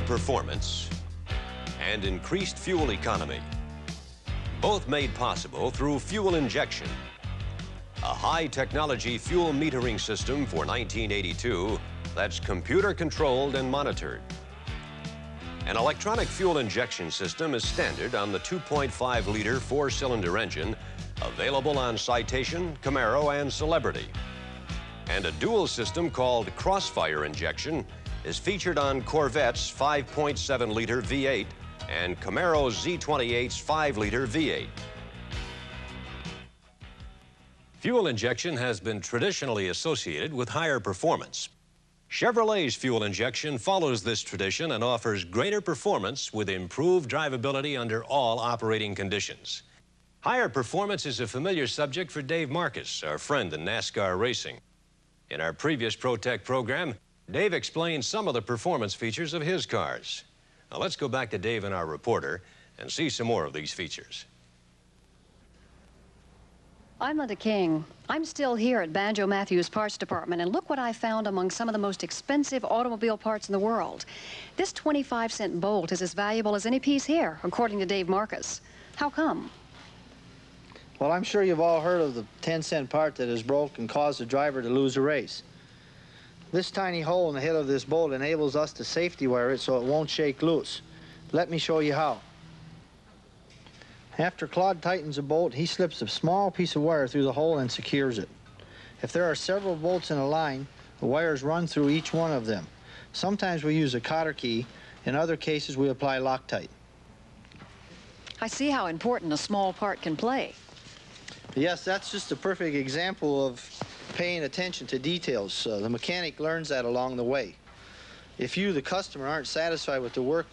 performance and increased fuel economy, both made possible through fuel injection. A high-technology fuel metering system for 1982 that's computer-controlled and monitored. An electronic fuel injection system is standard on the 2.5-liter four-cylinder engine available on Citation, Camaro, and Celebrity. And a dual system called Crossfire injection is featured on Corvette's 5.7-liter V8 and Camaro's Z28's 5-liter V8. Fuel injection has been traditionally associated with higher performance. Chevrolet's fuel injection follows this tradition and offers greater performance with improved drivability under all operating conditions. Higher performance is a familiar subject for Dave Marcis, our friend in NASCAR racing. In our previous ProTech program, Dave explained some of the performance features of his cars. Now let's go back to Dave and our reporter and see some more of these features. I'm Linda King. I'm still here at Banjo Matthews Parts Department, and look what I found among some of the most expensive automobile parts in the world. This 25-cent bolt is as valuable as any piece here, according to Dave Marcis. How come? Well, I'm sure you've all heard of the 10-cent part that is broke and caused the driver to lose a race. This tiny hole in the head of this bolt enables us to safety wire it so it won't shake loose. Let me show you how. After Claude tightens a bolt, he slips a small piece of wire through the hole and secures it. If there are several bolts in a line, the wires run through each one of them. Sometimes we use a cotter key. In other cases, we apply Loctite. I see how important a small part can play. Yes, that's just a perfect example of paying attention to details. The mechanic learns that along the way. If you, the customer, aren't satisfied with the work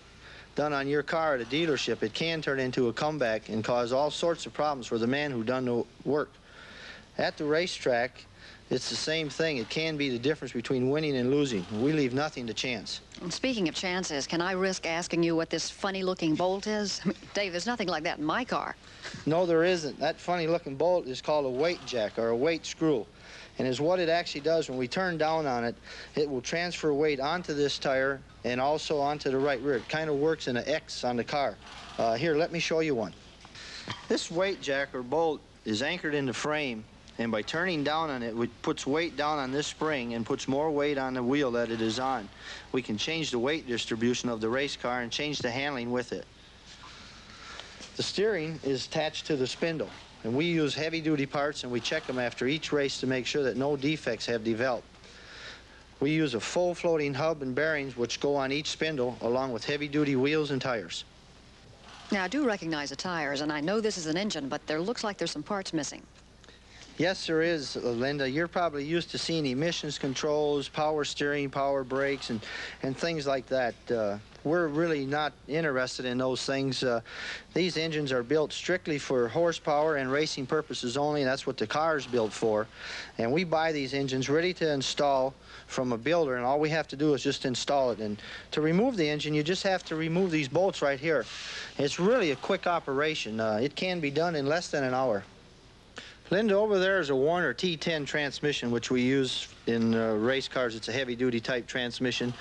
done on your car at a dealership, it can turn into a comeback and cause all sorts of problems for the man who done the work. At the racetrack, it's the same thing. It can be the difference between winning and losing. We leave nothing to chance. And speaking of chances, can I risk asking you what this funny-looking bolt is? Dave, there's nothing like that in my car. No, there isn't. That funny-looking bolt is called a weight jack or a weight screw. And is what it actually does when we turn down on it. It will transfer weight onto this tire and also onto the right rear. It kind of works in an X on the car. Here, let me show you one. This weight jack or bolt is anchored in the frame, and by turning down on it, it puts weight down on this spring and puts more weight on the wheel that it is on. We can change the weight distribution of the race car and change the handling with it. The steering is attached to the spindle, and we use heavy-duty parts, and we check them after each race to make sure that no defects have developed. We use a full floating hub and bearings which go on each spindle along with heavy-duty wheels and tires. Now, I do recognize the tires, and I know this is an engine, but there looks like there's some parts missing. Yes, there is, Linda. You're probably used to seeing emissions controls, power steering, power brakes, and things like that. We're really not interested in those things. These engines are built strictly for horsepower and racing purposes only, and that's what the car is built for. And we buy these engines ready to install from a builder, and all we have to do is just install it. And to remove the engine, you just have to remove these bolts right here. It's really a quick operation. It can be done in less than an hour. Linda, over there is a Warner T10 transmission, which we use in race cars. It's a heavy-duty type transmission.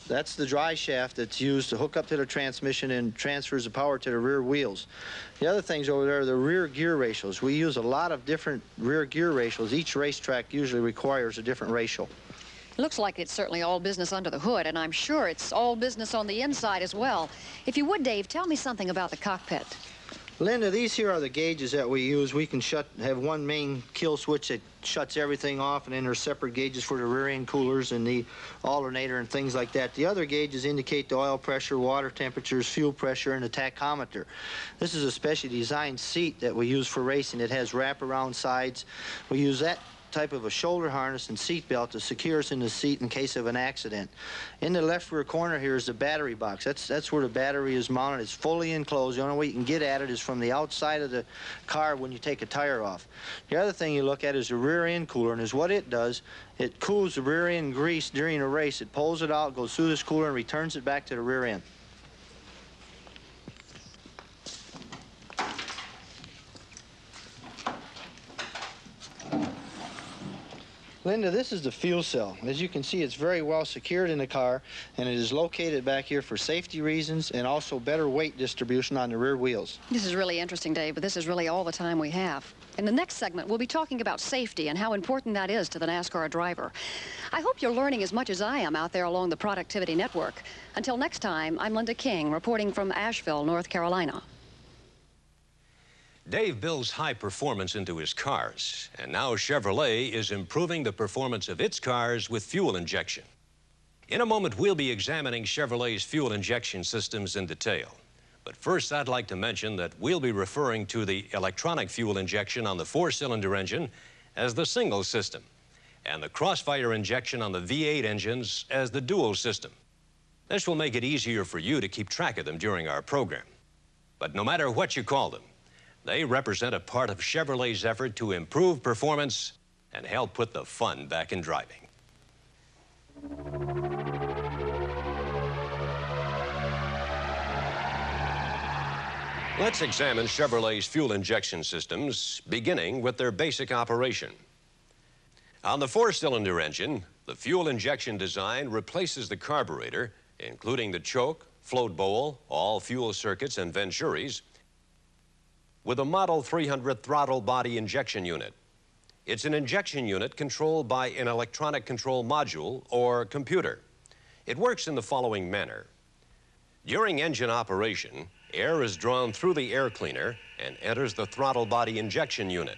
That's the dry shaft that's used to hook up to the transmission and transfers the power to the rear wheels. The other things over there are the rear gear ratios. We use a lot of different rear gear ratios. Each racetrack usually requires a different ratio. Looks like it's certainly all business under the hood, and I'm sure it's all business on the inside as well. If you would, Dave, tell me something about the cockpit. Linda, these here are the gauges that we use. We can have one main kill switch that shuts everything off, and then there's separate gauges for the rear end coolers and the alternator and things like that. The other gauges indicate the oil pressure, water temperatures, fuel pressure, and the tachometer. This is a specially designed seat that we use for racing. It has wraparound sides. We use that type of a shoulder harness and seat belt to secure us in the seat in case of an accident. In the left rear corner here is the battery box. That's where the battery is mounted. It's fully enclosed. The only way you can get at it is from the outside of the car when you take a tire off. The other thing you look at is the rear end cooler, and is what it does. It cools the rear end grease during a race. It pulls it out, goes through this cooler, and returns it back to the rear end. Linda, this is the fuel cell. As you can see, it's very well secured in the car, and it is located back here for safety reasons and also better weight distribution on the rear wheels. This is really interesting, Dave, but this is really all the time we have. In the next segment, we'll be talking about safety and how important that is to the NASCAR driver. I hope you're learning as much as I am out there along the Productivity Network. Until next time, I'm Linda King, reporting from Asheville, North Carolina. Dave builds high performance into his cars, and now Chevrolet is improving the performance of its cars with fuel injection. In a moment, we'll be examining Chevrolet's fuel injection systems in detail. But first, I'd like to mention that we'll be referring to the electronic fuel injection on the four-cylinder engine as the single system, and the crossfire injection on the V8 engines as the dual system. This will make it easier for you to keep track of them during our program. But no matter what you call them, they represent a part of Chevrolet's effort to improve performance and help put the fun back in driving. Let's examine Chevrolet's fuel injection systems, beginning with their basic operation. On the four-cylinder engine, the fuel injection design replaces the carburetor, including the choke, float bowl, all fuel circuits, and venturis, with a Model 300 throttle body injection unit. It's an injection unit controlled by an electronic control module or computer. It works in the following manner. During engine operation, air is drawn through the air cleaner and enters the throttle body injection unit.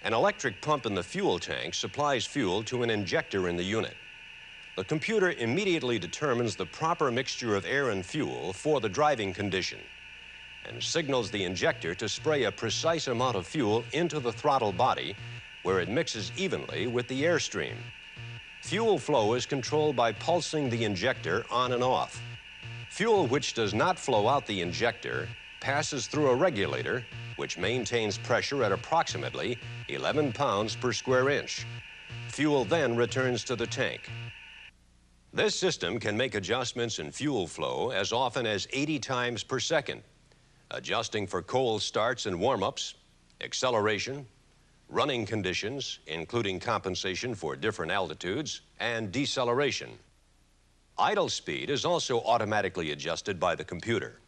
An electric pump in the fuel tank supplies fuel to an injector in the unit. The computer immediately determines the proper mixture of air and fuel for the driving condition and signals the injector to spray a precise amount of fuel into the throttle body where it mixes evenly with the airstream. Fuel flow is controlled by pulsing the injector on and off. Fuel which does not flow out the injector passes through a regulator which maintains pressure at approximately 11 pounds per square inch. Fuel then returns to the tank. This system can make adjustments in fuel flow as often as 80 times per second, adjusting for cold starts and warm-ups, acceleration, running conditions, including compensation for different altitudes, and deceleration. Idle speed is also automatically adjusted by the computer.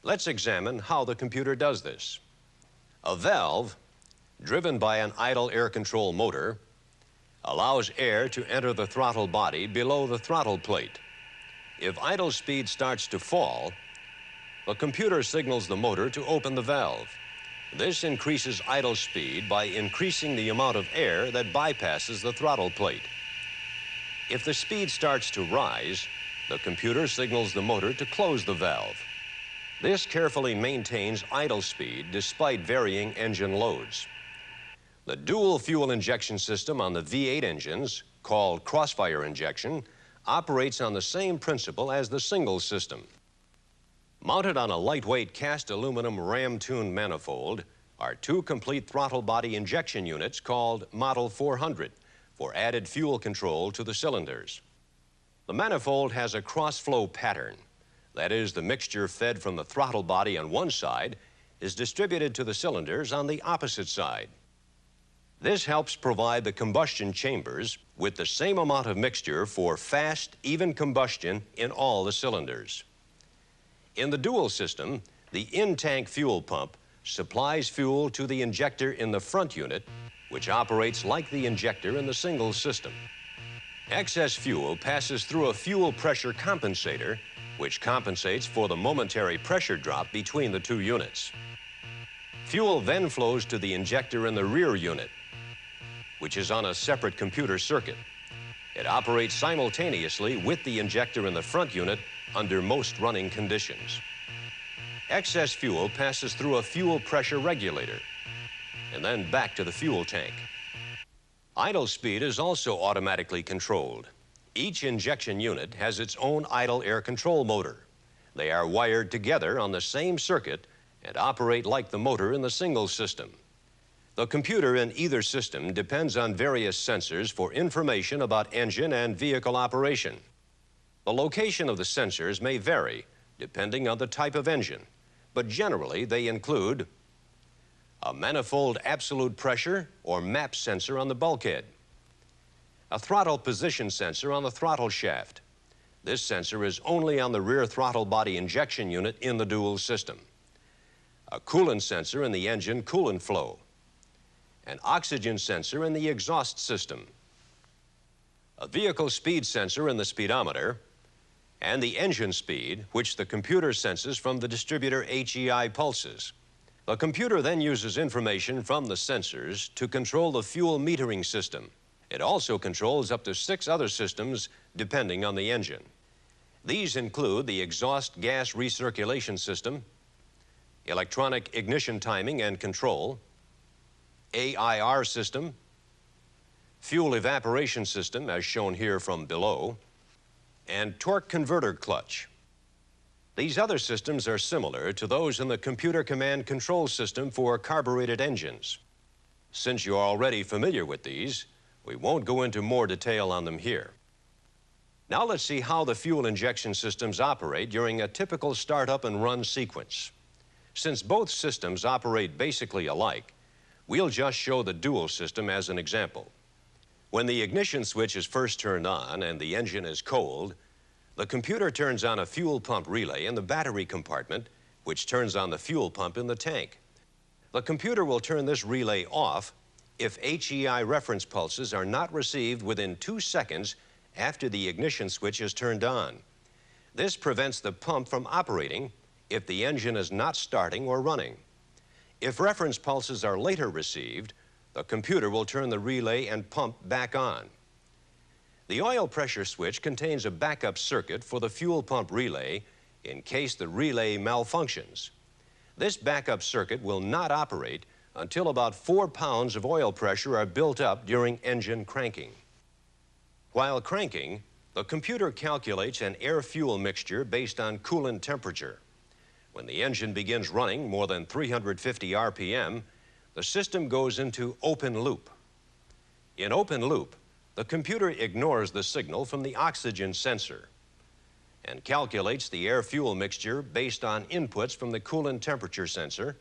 Let's examine how the computer does this. A valve, driven by an idle air control motor, allows air to enter the throttle body below the throttle plate. If idle speed starts to fall, the computer signals the motor to open the valve. This increases idle speed by increasing the amount of air that bypasses the throttle plate. If the speed starts to rise, the computer signals the motor to close the valve. This carefully maintains idle speed despite varying engine loads. The dual fuel injection system on the V8 engines, called crossfire injection, operates on the same principle as the single system. Mounted on a lightweight cast aluminum ram-tuned manifold are two complete throttle body injection units called Model 400 for added fuel control to the cylinders. The manifold has a cross-flow pattern. That is, the mixture fed from the throttle body on one side is distributed to the cylinders on the opposite side. This helps provide the combustion chambers with the same amount of mixture for fast, even combustion in all the cylinders. In the dual system, the in-tank fuel pump supplies fuel to the injector in the front unit, which operates like the injector in the single system. Excess fuel passes through a fuel pressure compensator, which compensates for the momentary pressure drop between the two units. Fuel then flows to the injector in the rear unit, which is on a separate computer circuit. It operates simultaneously with the injector in the front unit under most running conditions. Excess fuel passes through a fuel pressure regulator and then back to the fuel tank. Idle speed is also automatically controlled. Each injection unit has its own idle air control motor. They are wired together on the same circuit and operate like the motor in the single system. The computer in either system depends on various sensors for information about engine and vehicle operation. The location of the sensors may vary depending on the type of engine, but generally they include a manifold absolute pressure or MAP sensor on the bulkhead, a throttle position sensor on the throttle shaft. This sensor is only on the rear throttle body injection unit in the dual system. A coolant sensor in the engine coolant flow. An oxygen sensor in the exhaust system. A vehicle speed sensor in the speedometer, and the engine speed, which the computer senses from the distributor HEI pulses. The computer then uses information from the sensors to control the fuel metering system. It also controls up to 6 other systems depending on the engine. These include the exhaust gas recirculation system, electronic ignition timing and control, AIR system, fuel evaporation system, as shown here from below, and torque converter clutch. These other systems are similar to those in the computer command control system for carbureted engines. Since you're already familiar with these, we won't go into more detail on them here. Now let's see how the fuel injection systems operate during a typical startup and run sequence. Since both systems operate basically alike, we'll just show the dual system as an example. When the ignition switch is first turned on and the engine is cold, the computer turns on a fuel pump relay in the battery compartment, which turns on the fuel pump in the tank. The computer will turn this relay off if HEI reference pulses are not received within 2 seconds after the ignition switch is turned on. This prevents the pump from operating if the engine is not starting or running. If reference pulses are later received, the computer will turn the relay and pump back on. The oil pressure switch contains a backup circuit for the fuel pump relay in case the relay malfunctions. This backup circuit will not operate until about 4 pounds of oil pressure are built up during engine cranking. While cranking, the computer calculates an air-fuel mixture based on coolant temperature. When the engine begins running more than 350 RPM, the system goes into open loop. In open loop, the computer ignores the signal from the oxygen sensor and calculates the air-fuel mixture based on inputs from the coolant temperature sensor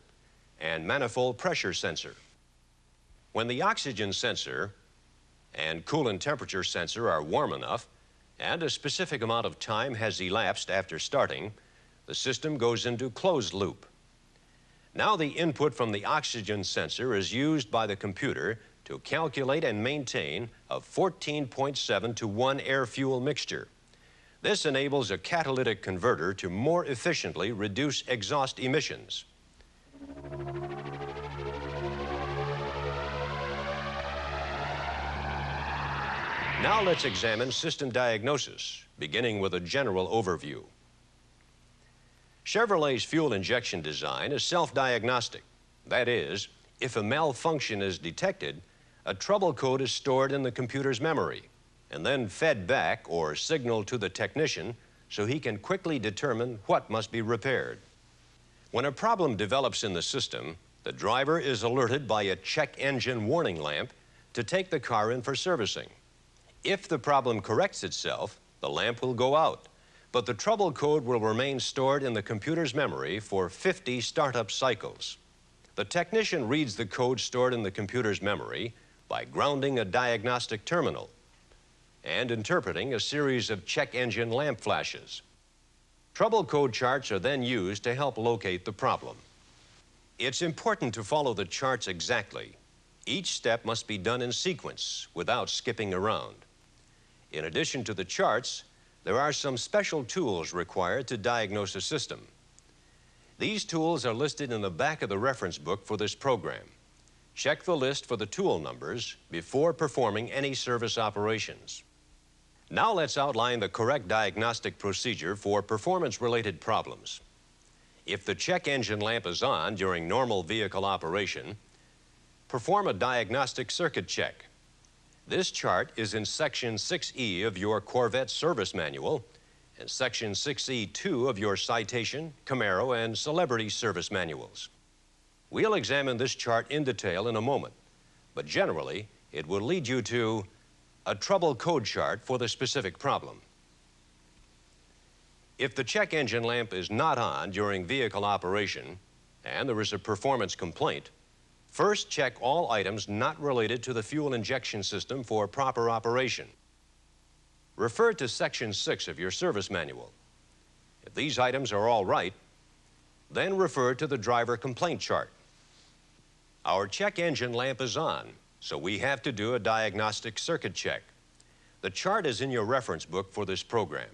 and manifold pressure sensor. When the oxygen sensor and coolant temperature sensor are warm enough and a specific amount of time has elapsed after starting, the system goes into closed loop. Now the input from the oxygen sensor is used by the computer to calculate and maintain a 14.7 to 1 air-fuel mixture. This enables a catalytic converter to more efficiently reduce exhaust emissions. Now let's examine system diagnosis, beginning with a general overview. Chevrolet's fuel injection design is self-diagnostic. That is, if a malfunction is detected, a trouble code is stored in the computer's memory and then fed back or signaled to the technician so he can quickly determine what must be repaired. When a problem develops in the system, the driver is alerted by a check engine warning lamp to take the car in for servicing. If the problem corrects itself, the lamp will go out, but the trouble code will remain stored in the computer's memory for 50 startup cycles. The technician reads the code stored in the computer's memory by grounding a diagnostic terminal and interpreting a series of check engine lamp flashes. Trouble code charts are then used to help locate the problem. It's important to follow the charts exactly. Each step must be done in sequence without skipping around. In addition to the charts, there are some special tools required to diagnose a system. These tools are listed in the back of the reference book for this program. Check the list for the tool numbers before performing any service operations. Now let's outline the correct diagnostic procedure for performance-related problems. If the check engine lamp is on during normal vehicle operation, perform a diagnostic circuit check. This chart is in Section 6E of your Corvette service manual and Section 6E2 of your Citation, Camaro, and Celebrity service manuals. We'll examine this chart in detail in a moment, but generally, it will lead you to a trouble code chart for the specific problem. If the check engine lamp is not on during vehicle operation and there is a performance complaint, First, check all items not related to the fuel injection system for proper operation. Refer to Section 6 of your service manual. If these items are all right, then refer to the driver complaint chart. Our check engine lamp is on, so we have to do a diagnostic circuit check. The chart is in your reference book for this program.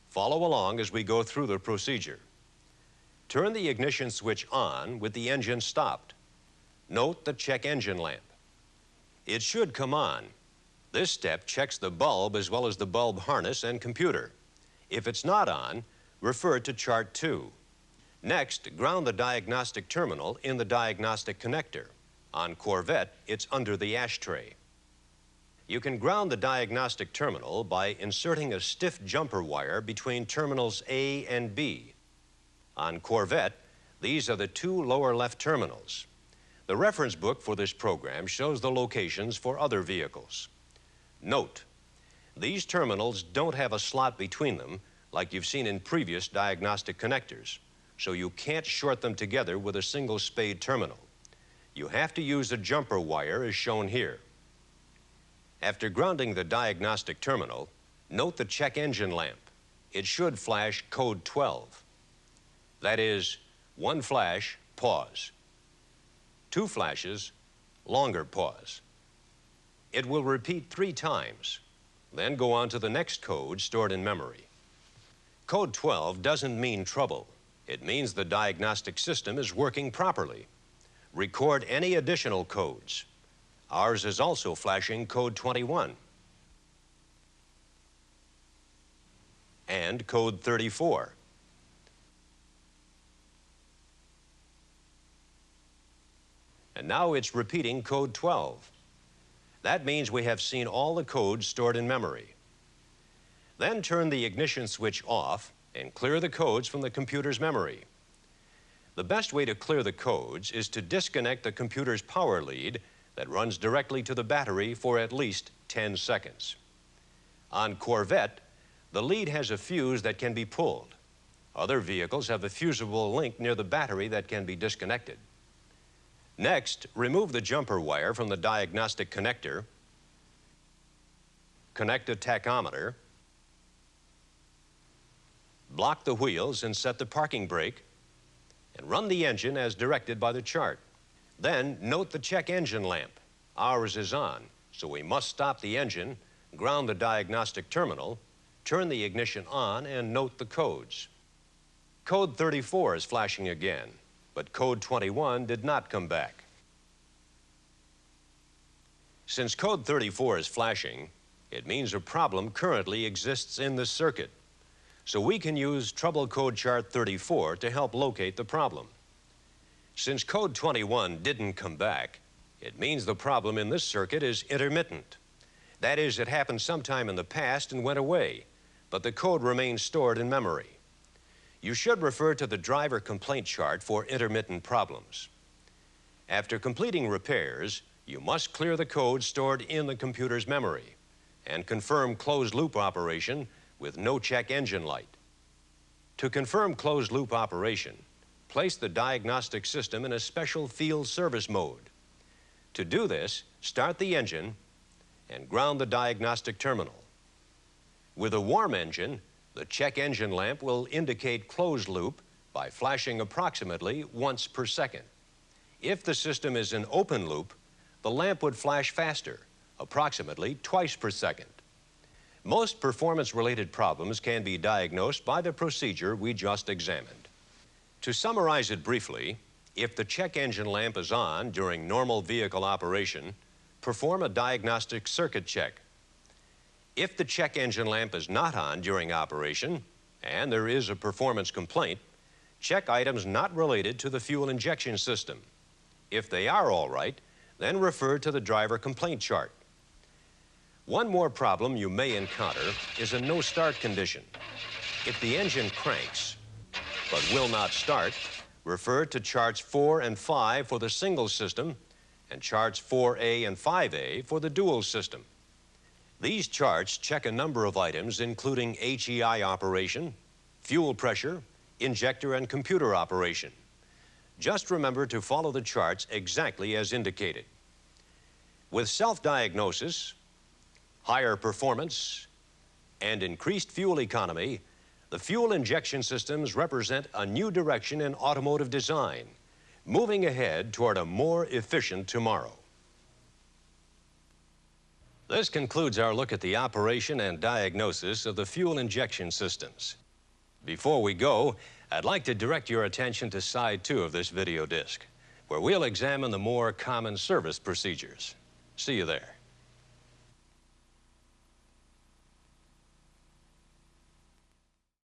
Follow along as we go through the procedure. Turn the ignition switch on with the engine stopped. Note the check engine lamp. It should come on. This step checks the bulb as well as the bulb harness and computer. If it's not on, refer to Chart 2. Next, ground the diagnostic terminal in the diagnostic connector. On Corvette, it's under the ashtray. You can ground the diagnostic terminal by inserting a stiff jumper wire between terminals A and B. On Corvette, these are the two lower left terminals. The reference book for this program shows the locations for other vehicles. Note, these terminals don't have a slot between them like you've seen in previous diagnostic connectors, so you can't short them together with a single spade terminal. You have to use a jumper wire as shown here. After grounding the diagnostic terminal, note the check engine lamp. It should flash code 12. That is, one flash, pause. Two flashes, longer pause. It will repeat 3 times, then go on to the next code stored in memory. Code 12 doesn't mean trouble. It means the diagnostic system is working properly. Record any additional codes. Ours is also flashing code 21 and code 34. And now it's repeating code 12. That means we have seen all the codes stored in memory. Then turn the ignition switch off and clear the codes from the computer's memory. The best way to clear the codes is to disconnect the computer's power lead that runs directly to the battery for at least 10 seconds. On Corvette, the lead has a fuse that can be pulled. Other vehicles have a fusible link near the battery that can be disconnected. Next, remove the jumper wire from the diagnostic connector, connect a tachometer, block the wheels and set the parking brake, and run the engine as directed by the chart. Then note the check engine lamp. Ours is on, so we must stop the engine, ground the diagnostic terminal, turn the ignition on, and note the codes. Code 34 is flashing again, but code 21 did not come back. Since code 34 is flashing, it means a problem currently exists in the circuit. So we can use trouble code chart 34 to help locate the problem. Since code 21 didn't come back, it means the problem in this circuit is intermittent. That is, it happened sometime in the past and went away, but the code remains stored in memory. You should refer to the driver complaint chart for intermittent problems. After completing repairs, you must clear the code stored in the computer's memory and confirm closed loop operation with no check engine light. To confirm closed loop operation, place the diagnostic system in a special field service mode. To do this, start the engine and ground the diagnostic terminal. With a warm engine, the check engine lamp will indicate closed loop by flashing approximately once per second. If the system is in open loop, the lamp would flash faster, approximately twice per second. Most performance-related problems can be diagnosed by the procedure we just examined. To summarize it briefly, if the check engine lamp is on during normal vehicle operation, perform a diagnostic circuit check. If the check engine lamp is not on during operation, and there is a performance complaint, check items not related to the fuel injection system. If they are all right, then refer to the driver complaint chart. One more problem you may encounter is a no-start condition. If the engine cranks but will not start, refer to charts 4 and 5 for the single system and charts 4A and 5A for the dual system. These charts check a number of items including HEI operation, fuel pressure, injector and computer operation. Just remember to follow the charts exactly as indicated. With self-diagnosis, higher performance, and increased fuel economy, the fuel injection systems represent a new direction in automotive design, moving ahead toward a more efficient tomorrow. This concludes our look at the operation and diagnosis of the fuel injection systems. Before we go, I'd like to direct your attention to side 2 of this video disc, where we'll examine the more common service procedures. See you there.